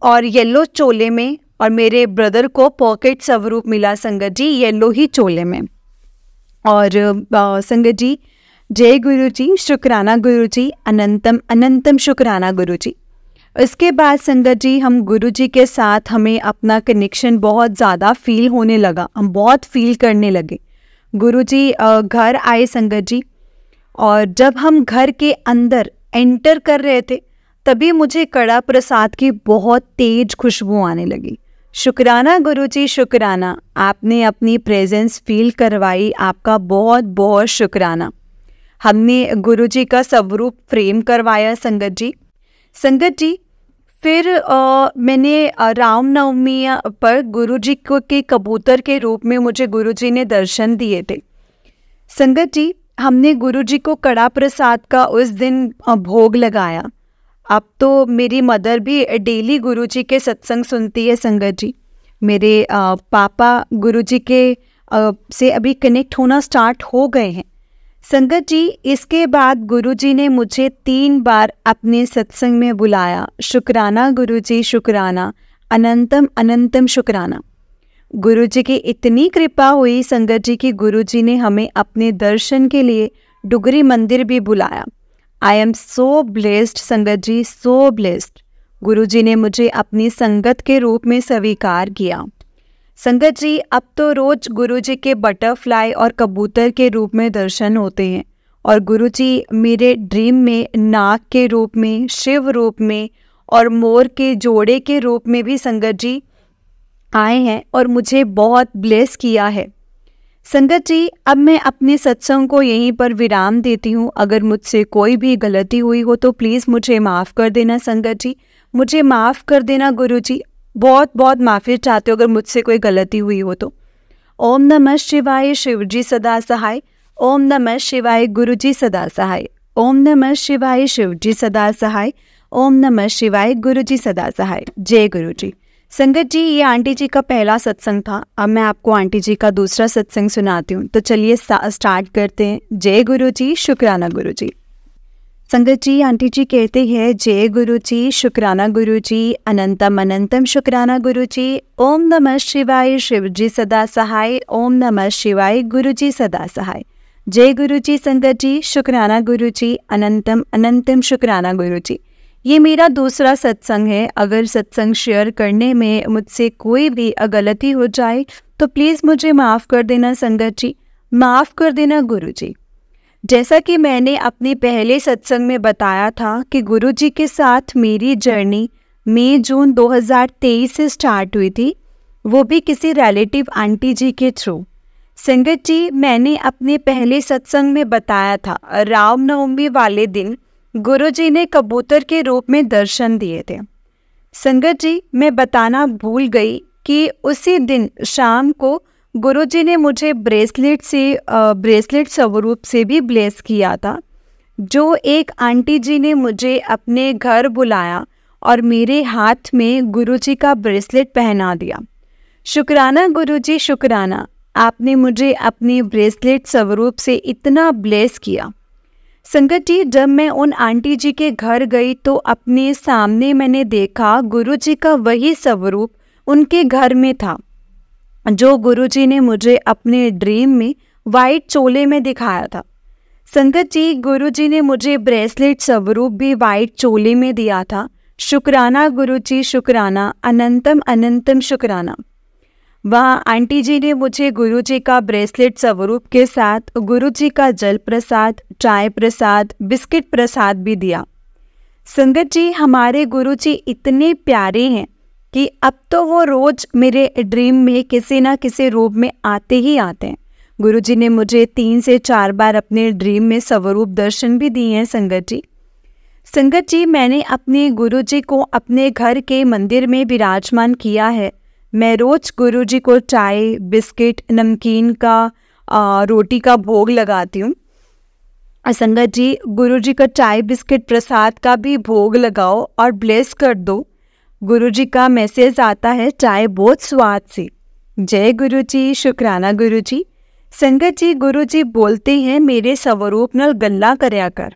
और येलो चोले में, और मेरे ब्रदर को पॉकेट स्वरूप मिला संगत जी, येलो ही चोले में। और संगत जी, जय गुरु जी, शुक्राना गुरु जी, अनंतम अनंतम शुक्राना गुरु जी। उसके बाद संगत जी हम गुरु जी के साथ हमें अपना कनेक्शन बहुत ज़्यादा फील होने लगा, हम बहुत फील करने लगे। गुरु जी घर आए संगत जी, और जब हम घर के अंदर एंटर कर रहे थे तभी मुझे कड़ा प्रसाद की बहुत तेज खुशबू आने लगी। शुक्राना गुरु जी, शुक्राना, आपने अपनी प्रेजेंस फील करवाई, आपका बहुत बहुत शुक्राना। हमने गुरुजी का स्वरूप फ्रेम करवाया संगत जी। संगत जी फिर मैंने रामनवमी पर गुरुजी को के कबूतर के रूप में मुझे गुरुजी ने दर्शन दिए थे। संगत जी हमने गुरुजी को कड़ा प्रसाद का उस दिन भोग लगाया। अब तो मेरी मदर भी डेली गुरुजी के सत्संग सुनती है संगत जी। मेरे पापा गुरुजी के से अभी कनेक्ट होना स्टार्ट हो गए हैं संगत जी। इसके बाद गुरुजी ने मुझे 3 बार अपने सत्संग में बुलाया। शुक्राना गुरुजी, शुक्राना, अनंतम अनंतम शुक्राना। गुरुजी की इतनी कृपा हुई संगत जी की गुरुजी ने हमें अपने दर्शन के लिए डुगरी मंदिर भी बुलाया। आई एम सो ब्लेस्ड संगत जी, सो ब्लेस्ड। गुरुजी ने मुझे अपनी संगत के रूप में स्वीकार किया। संगत जी अब तो रोज गुरुजी के बटरफ्लाई और कबूतर के रूप में दर्शन होते हैं और गुरुजी मेरे ड्रीम में नाग के रूप में, शिव रूप में और मोर के जोड़े के रूप में भी संगत जी आए हैं और मुझे बहुत ब्लेस किया है। संगत जी अब मैं अपने सत्संग को यहीं पर विराम देती हूँ। अगर मुझसे कोई भी गलती हुई हो तो प्लीज़ मुझे माफ़ कर देना संगत जी, मुझे माफ़ कर देना गुरुजी। बहुत बहुत माफ़ी चाहते हो अगर मुझसे कोई गलती हुई हो तो। ओम नमः शिवाय, शिवजी सदा सहाय। ओम नमः शिवाय, गुरुजी सदा सहाय। ओम नमः शिवाय, शिवजी सदा सहाय। ओम नमः शिवाय, गुरुजी सदा सहाय। जय गुरुजी। संगत जी ये आंटी जी का पहला सत्संग था। अब मैं आपको आंटी जी का दूसरा सत्संग सुनाती हूँ, तो चलिए स्टार्ट करते हैं। जय गुरुजी, शुक्राना गुरुजी। संगत जी आंटी जी कहते हैं जय गुरुजी, शुक्राना गुरुजी, अनंतम अनंतम शुक्राना गुरुजी। ओम नमः शिवाय, शिवजी सदा सहाय। ओम नमः शिवाय, गुरुजी सदा सहाय। जय गुरुजी। संगत जी शुक्राना गुरुजी, अनंतम अनंतम शुक्राना गुरुजी। ये मेरा दूसरा सत्संग है। अगर सत्संग शेयर करने में मुझसे कोई भी गलती हो जाए तो प्लीज़ मुझे माफ़ कर देना संगत जी, माफ़ कर देना गुरुजी। जैसा कि मैंने अपने पहले सत्संग में बताया था कि गुरुजी के साथ मेरी जर्नी मई जून 2023 से स्टार्ट हुई थी, वो भी किसी रिलेटिव आंटी जी के थ्रू। संगत जी मैंने अपने पहले सत्संग में बताया था रामनवमी वाले दिन गुरुजी ने कबूतर के रूप में दर्शन दिए थे। संगत जी मैं बताना भूल गई कि उसी दिन शाम को गुरुजी ने मुझे ब्रेसलेट स्वरूप से भी ब्लेस किया था, जो एक आंटी जी ने मुझे अपने घर बुलाया और मेरे हाथ में गुरुजी का ब्रेसलेट पहना दिया। शुक्राना गुरुजी, शुक्राना, आपने मुझे अपने ब्रेसलेट स्वरूप से इतना ब्लेस किया। संगत जी जब मैं उन आंटी जी के घर गई तो अपने सामने मैंने देखा गुरुजी का वही स्वरूप उनके घर में था, जो गुरुजी ने मुझे अपने ड्रीम में वाइट चोले में दिखाया था। संगत जी गुरुजी ने मुझे ब्रेसलेट स्वरूप भी वाइट चोले में दिया था। शुक्राना गुरुजी, शुक्राना, अनंतम अनंतम शुक्राना। वहाँ आंटी जी ने मुझे गुरुजी का ब्रेसलेट स्वरूप के साथ गुरुजी का जल प्रसाद, चाय प्रसाद, बिस्किट प्रसाद भी दिया। संगत जी हमारे गुरुजी इतने प्यारे हैं कि अब तो वो रोज मेरे ड्रीम में किसी ना किसी रूप में आते ही आते हैं। गुरुजी ने मुझे 3 से 4 बार अपने ड्रीम में स्वरूप दर्शन भी दिए हैं संगत जी। संगत जी मैंने अपने गुरुजी को अपने घर के मंदिर में विराजमान किया है। मैं रोज गुरुजी को चाय, बिस्किट, नमकीन का रोटी का भोग लगाती हूँ। संगत जी गुरुजी का चाय बिस्किट प्रसाद का भी भोग लगाओ और ब्लेस कर दो। गुरुजी का मैसेज आता है चाय बहुत स्वाद से। जय गुरुजी, शुक्राना गुरुजी। संगत जी गुरुजी बोलते हैं मेरे स्वरूप नाल गल्ला करया कर।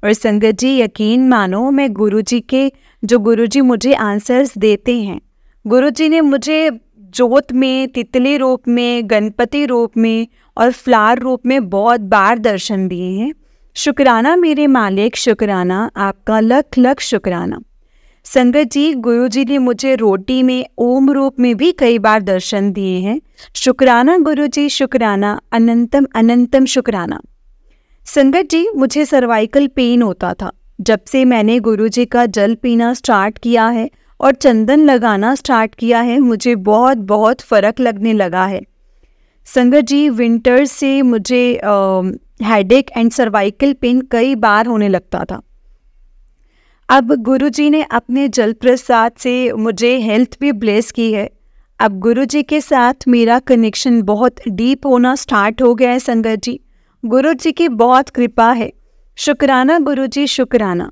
और संगत जी यकीन मानो मैं गुरुजी मुझे आंसर्स देते हैं। गुरुजी ने मुझे जोत में, तितली रूप में, गणपति रूप में और फ्लावर रूप में बहुत बार दर्शन दिए हैं। शुक्राना मेरे मालिक, शुक्राना, आपका लख लख शुक्राना। संगत जी गुरुजी ने मुझे रोटी में, ओम रूप में भी कई बार दर्शन दिए हैं। शुक्राना गुरुजी, शुक्राना, अनंतम अनंतम शुक्राना। संगत जी मुझे सर्वाइकल पेन होता था। जब से मैंने गुरुजी का जल पीना स्टार्ट किया है और चंदन लगाना स्टार्ट किया है, मुझे बहुत बहुत फ़र्क लगने लगा है। संगत जी विंटर से मुझे हेडेक एंड सर्वाइकल पेन कई बार होने लगता था। अब गुरुजी ने अपने जल प्रसाद से मुझे हेल्थ भी ब्लेस की है। अब गुरुजी के साथ मेरा कनेक्शन बहुत डीप होना स्टार्ट हो गया है संगत जी। गुरुजी की बहुत कृपा है। शुक्राना गुरुजी, शुक्राना।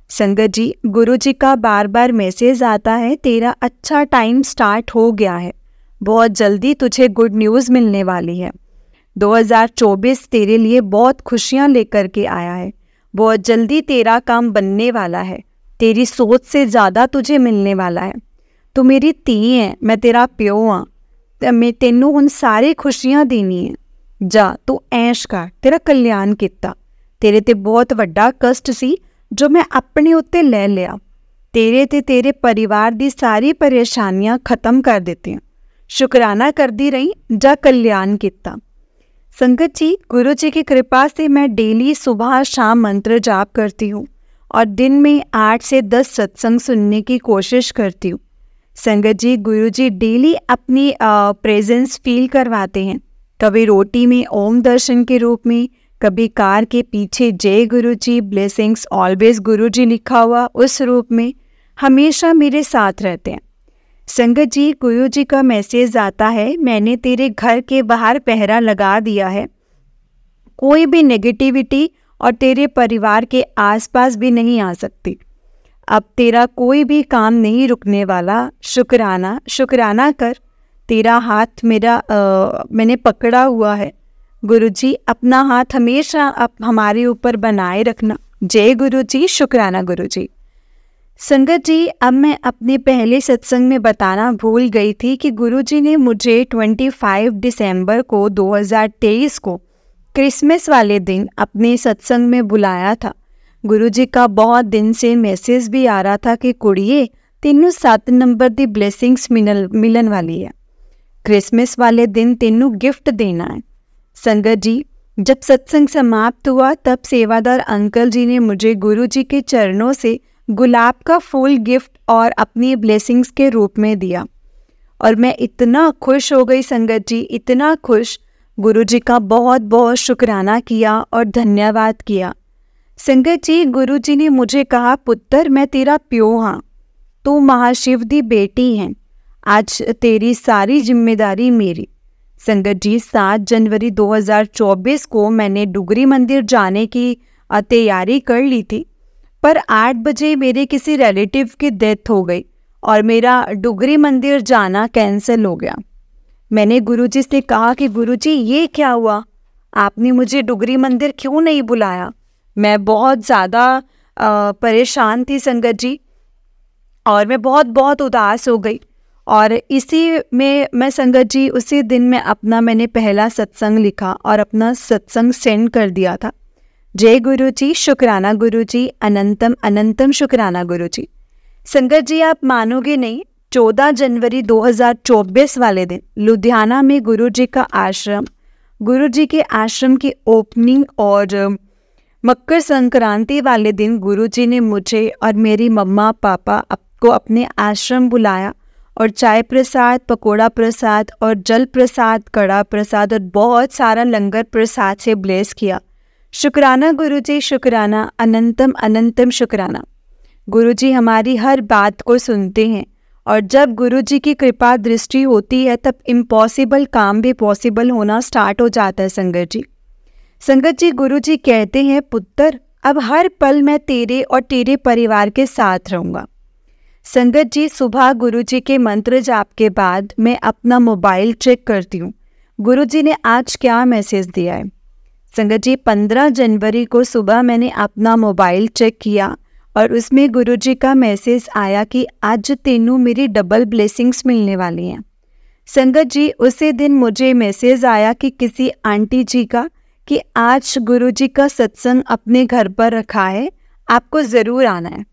संगत जी, गुरुजी का बार बार मैसेज आता है, तेरा अच्छा टाइम स्टार्ट हो गया है, बहुत जल्दी तुझे गुड न्यूज़ मिलने वाली है। 2024 तेरे लिए बहुत खुशियाँ लेकर के आया है। बहुत जल्दी तेरा काम बनने वाला है। तेरी सोच से ज़्यादा तुझे मिलने वाला है। तू मेरी धी है, मैं तेरा प्यो हाँ, ते मैं तेनू हुण सारी खुशियाँ देनी है। जा तू ऐश कर, तेरा कल्याण किता। तेरे ते बहुत वड्डा कष्ट सी जो मैं अपने उत्ते ले लिया। तेरे ते तेरे परिवार दी सारी परेशानियां खत्म कर देती हैं। शुक्राना करदी रही, जा कल्याण किता। संगत जी, गुरु जी की कृपा से मैं डेली सुबह शाम मंत्र जाप करती हूँ और दिन में 8 से 10 सत्संग सुनने की कोशिश करती हूँ। संगत जी, गुरु जी डेली अपनी प्रेजेंस फील करवाते हैं, कभी रोटी में ओम दर्शन के रूप में, कभी कार के पीछे जय गुरु जी, ब्लेसिंग्स ऑलवेज गुरु जी लिखा हुआ उस रूप में हमेशा मेरे साथ रहते हैं। संगत जी, गुरु जी का मैसेज आता है, मैंने तेरे घर के बाहर पहरा लगा दिया है, कोई भी नेगेटिविटी और तेरे परिवार के आसपास भी नहीं आ सकती। अब तेरा कोई भी काम नहीं रुकने वाला। शुक्राना, शुक्राना कर। तेरा हाथ मैंने पकड़ा हुआ है। गुरुजी, अपना हाथ हमेशा हमारे ऊपर बनाए रखना। जय गुरुजी, शुक्राना गुरुजी। संगत जी, अब मैं अपने पहले सत्संग में बताना भूल गई थी कि गुरुजी ने मुझे 25 दिसंबर को 2023 को क्रिसमस वाले दिन अपने सत्संग में बुलाया था। गुरुजी का बहुत दिन से मैसेज भी आ रहा था कि कुड़िए, तेनू 7 नंबर दी ब्लेसिंग्स मिलन वाली है। क्रिसमस वाले दिन तेनू गिफ्ट देना है। संगत जी, जब सत्संग समाप्त हुआ तब सेवादार अंकल जी ने मुझे गुरुजी के चरणों से गुलाब का फूल गिफ्ट और अपनी ब्लेसिंग्स के रूप में दिया और मैं इतना खुश हो गई संगत जी, इतना खुश। गुरुजी का बहुत बहुत शुक्राना किया और धन्यवाद किया। संगत जी, गुरुजी ने मुझे कहा, पुत्र मैं तेरा प्यो हाँ, तू महाशिव दी बेटी है, आज तेरी सारी जिम्मेदारी मेरी। संगत जी, 7 जनवरी 2024 को मैंने डुगरी मंदिर जाने की तैयारी कर ली थी, पर 8 बजे मेरे किसी रिलेटिव की डेथ हो गई और मेरा डुगरी मंदिर जाना कैंसिल हो गया। मैंने गुरुजी से कहा कि गुरुजी, ये क्या हुआ, आपने मुझे डुगरी मंदिर क्यों नहीं बुलाया। मैं बहुत ज़्यादा परेशान थी संगत जी और मैं बहुत उदास हो गई और इसी में मैं संगत जी उसी दिन मैंने पहला सत्संग लिखा और अपना सत्संग सेंड कर दिया था। जय गुरु जी, शुक्राना गुरु जी, अनंतम अनंतम शुक्राना गुरु जी। संगत जी, आप मानोगे नहीं, 14 जनवरी 2024 वाले दिन लुधियाना में गुरु जी का आश्रम, गुरु जी के आश्रम की ओपनिंग और मकर संक्रांति वाले दिन गुरुजी ने मुझे और मेरी मम्मा पापा को अपने आश्रम बुलाया और चाय प्रसाद, पकोड़ा प्रसाद और जल प्रसाद, कड़ा प्रसाद और बहुत सारा लंगर प्रसाद से ब्लेस किया। शुक्राना गुरुजी, शुक्राना, अनंतम अनंतम शुक्राना। गुरुजी हमारी हर बात को सुनते हैं और जब गुरुजी की कृपा दृष्टि होती है तब इम्पॉसिबल काम भी पॉसिबल होना स्टार्ट हो जाता है संगत जी। संगत जी, गुरुजी कहते हैं, पुत्र अब हर पल मैं तेरे और तेरे परिवार के साथ रहूँगा। संगत जी, सुबह गुरुजी के मंत्र जाप के बाद मैं अपना मोबाइल चेक करती हूँ, गुरुजी ने आज क्या मैसेज दिया है। संगत जी, 15 जनवरी को सुबह मैंने अपना मोबाइल चेक किया और उसमें गुरुजी का मैसेज आया कि आज तेनू मेरी डबल ब्लेसिंग्स मिलने वाली हैं। संगत जी, उसी दिन मुझे मैसेज आया कि किसी आंटी जी का कि आज गुरुजी का सत्संग अपने घर पर रखा है, आपको ज़रूर आना है।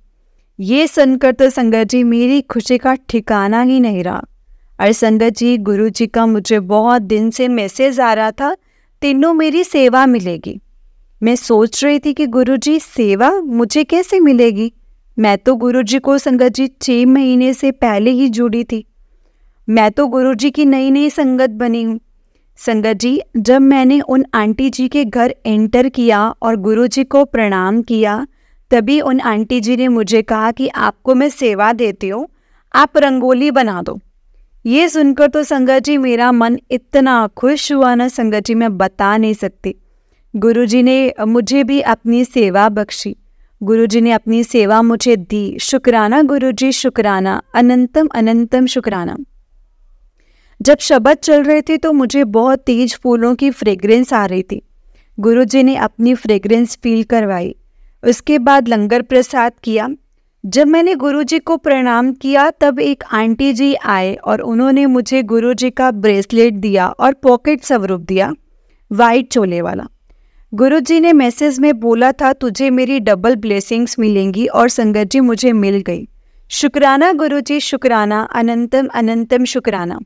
ये सुनकर तो संगत जी मेरी खुशी का ठिकाना ही नहीं रहा। और संगत जी, गुरुजी का मुझे बहुत दिन से मैसेज आ रहा था, तेनों मेरी सेवा मिलेगी। मैं सोच रही थी कि गुरुजी सेवा मुझे कैसे मिलेगी, मैं तो गुरुजी को संगत जी 6 महीने से पहले ही जुड़ी थी, मैं तो गुरुजी की नई नई संगत बनी हूँ। संगत जी, जब मैंने उन आंटी जी के घर एंटर किया और गुरुजी को प्रणाम किया, तभी उन आंटी जी ने मुझे कहा कि आपको मैं सेवा देती हूँ, आप रंगोली बना दो। ये सुनकर तो संगत जी मेरा मन इतना खुश हुआ ना संगत जी, मैं बता नहीं सकती। गुरुजी ने मुझे भी अपनी सेवा बख्शी, गुरुजी ने अपनी सेवा मुझे दी। शुक्राना गुरुजी, शुक्राना, अनंतम अनंतम शुक्राना। जब शब्द चल रहे थे तो मुझे बहुत तेज फूलों की फ्रेग्रेंस आ रही थी। गुरुजी ने अपनी फ्रेग्रेंस फील करवाई। उसके बाद लंगर प्रसाद किया। जब मैंने गुरुजी को प्रणाम किया तब एक आंटी जी आए और उन्होंने मुझे गुरुजी का ब्रेसलेट दिया और पॉकेट स्वरूप दिया, वाइट चोले वाला। गुरुजी ने मैसेज में बोला था तुझे मेरी डबल ब्लेसिंग्स मिलेंगी, और संगत जी मुझे मिल गई। शुक्राना गुरुजी, शुक्राना, अनंतम अनंतम शुक्राना।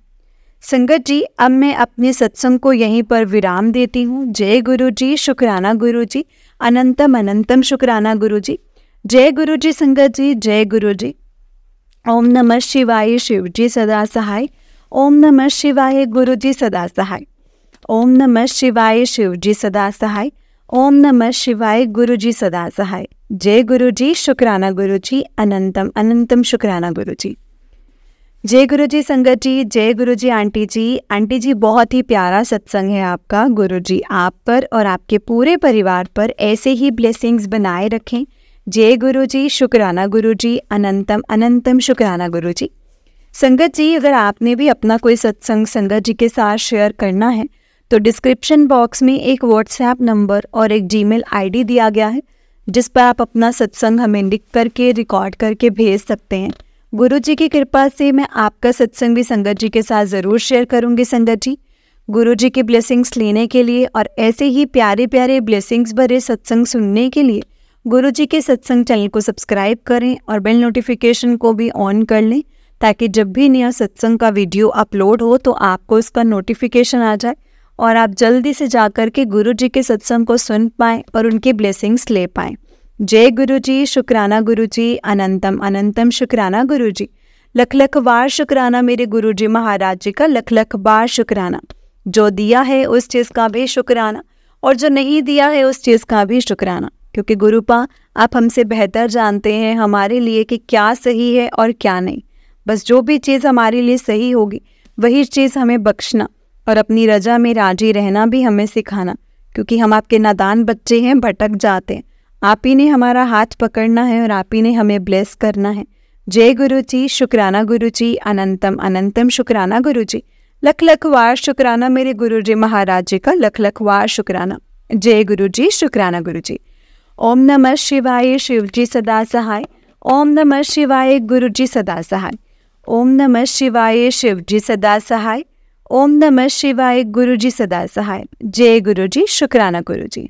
संगत जी, अब मैं अपने सत्संग को यहीं पर विराम देती हूँ। जय गुरुजी, शुक्राना गुरुजी, अनंतम अनंतम शुक्राना गुरुजी। जय गुरुजी संगत जी, जय गुरुजी। ओम नमः शिवाय, शिवजी सदा सहाय। ओम नमः शिवाय, गुरुजी सदा सहाय। ओम नमः शिवाय, शिवजी सदा सहाय। ओम नमः शिवाय, गुरुजी सदा सहाय। जय गुरुजी, शुक्राना गुरुजी, अनंतम अनंतम शुक्राना गुरुजी। जय गुरुजी संगत जी, जय गुरुजी आंटी जी। आंटी जी, बहुत ही प्यारा सत्संग है आपका। गुरुजी आप पर और आपके पूरे परिवार पर ऐसे ही ब्लेसिंग्स बनाए रखें। जय गुरुजी, शुक्राना गुरुजी, अनंतम अनंतम शुक्राना गुरुजी। संगत जी, अगर आपने भी अपना कोई सत्संग संगत जी के साथ शेयर करना है तो डिस्क्रिप्शन बॉक्स में एक व्हाट्सएप नंबर और एक जीमेल आईडी दिया गया है, जिस पर आप अपना सत्संग हमें लिख करके रिकॉर्ड करके भेज सकते हैं। गुरुजी की कृपा से मैं आपका सत्संग भी संगत जी के साथ ज़रूर शेयर करूंगी। संगत जी, गुरुजी की ब्लेसिंग्स लेने के लिए और ऐसे ही प्यारे प्यारे ब्लेसिंग्स भरे सत्संग सुनने के लिए गुरुजी के सत्संग चैनल को सब्सक्राइब करें और बेल नोटिफिकेशन को भी ऑन कर लें, ताकि जब भी नया सत्संग का वीडियो अपलोड हो तो आपको उसका नोटिफिकेशन आ जाए और आप जल्दी से जाकर के गुरुजी के सत्संग को सुन पाएँ और उनकी ब्लेसिंग्स ले पाएँ। जय गुरुजी, शुक्राना गुरुजी, अनंतम अनंतम शुक्राना गुरुजी। लख लख बार शुक्राना मेरे गुरुजी महाराज जी का, लख लख बार शुक्राना। जो दिया है उस चीज़ का भी शुक्राना और जो नहीं दिया है उस चीज़ का भी शुक्राना, क्योंकि गुरुपा आप हमसे बेहतर जानते हैं हमारे लिए कि क्या सही है और क्या नहीं। बस जो भी चीज़ हमारे लिए सही होगी वही चीज़ हमें बख्शना और अपनी रजा में राजी रहना भी हमें सिखाना, क्योंकि हम आपके नादान बच्चे हैं, भटक जाते हैं। आप ही ने हमारा हाथ पकड़ना है और आप ही ने हमें ब्लेस करना है। जय गुरुजी, शुक्राना गुरुजी, अनंतम अनंतम शुक्राना गुरुजी। लख लख वार शुक्राना मेरे गुरुजी महाराज जी का, लख लख वार शुक्राना। जय गुरुजी, शुक्राना गुरुजी। ओम नमः शिवाय, शिवजी सदा सहाय। ओम नमः शिवाय, गुरुजी सदा सहाय। ओम नमः शिवाय, शिवजी सदा सहाय। ओम नमः शिवाय, गुरुजी सदा सहाय। जय गुरुजी, शुक्राना गुरुजी।